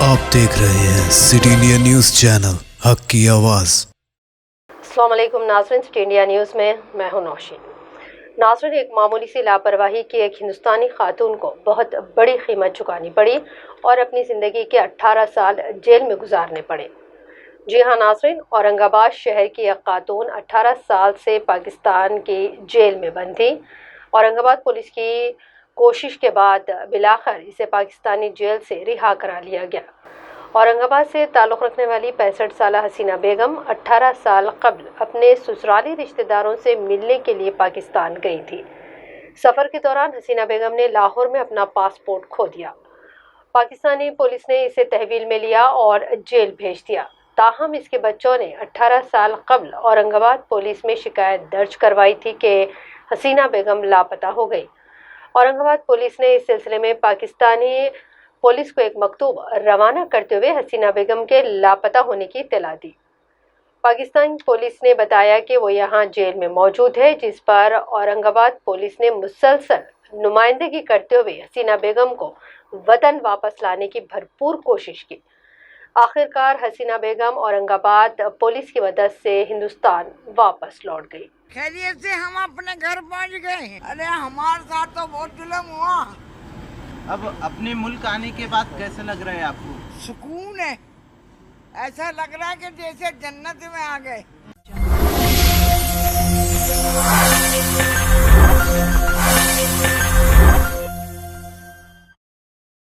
आप देख रहे हैं सिटी इंडिया न्यूज चैनल हक की आवाज। अस्सलाम वालेकुम नाज़रीन, सिटी इंडिया न्यूज़ में मैं हूं नौशीन। नाज़रीन, एक मामूली सी लापरवाही की एक हिंदुस्तानी खातून को बहुत बड़ी कीमत चुकानी पड़ी और अपनी ज़िंदगी के 18 साल जेल में गुजारने पड़े। जी हाँ नाज़रीन, औरंगाबाद शहर की एक खातून 18 साल से पाकिस्तान की जेल में बंद थी। औरंगाबाद पुलिस की कोशिश के बाद बिलाखिर इसे पाकिस्तानी जेल से रिहा करा लिया गया। औरंगाबाद से ताल्लुक़ रखने वाली 65 साल हसीना बेगम 18 साल कबल अपने ससुराली रिश्तेदारों से मिलने के लिए पाकिस्तान गई थी। सफ़र के दौरान हसीना बेगम ने लाहौर में अपना पासपोर्ट खो दिया। पाकिस्तानी पुलिस ने इसे तहवील में लिया और जेल भेज दिया। ताहम इसके बच्चों ने 18 साल कबल औरंगाबाद पुलिस में शिकायत दर्ज करवाई थी कि हसीना बेगम लापता हो गई। औरंगाबाद पुलिस ने इस सिलसिले में पाकिस्तानी पुलिस को एक मकतूब रवाना करते हुए हसीना बेगम के लापता होने की इत्तला दी। पाकिस्तान पुलिस ने बताया कि वो यहाँ जेल में मौजूद है, जिस पर औरंगाबाद पुलिस ने मुसलसल नुमाइंदगी करते हुए हसीना बेगम को वतन वापस लाने की भरपूर कोशिश की। आखिरकार हसीना बेगम औरंगाबाद पुलिस की मदद से हिंदुस्तान वापस लौट गई। खैरियत से हम अपने घर पहुंच गए। अरे हमारे साथ तो बहुत जुल्म हुआ। अब अपने मुल्क आने के बाद कैसा लग रहा है आपको? सुकून है, ऐसा लग रहा है कि जैसे जन्नत में आ गए।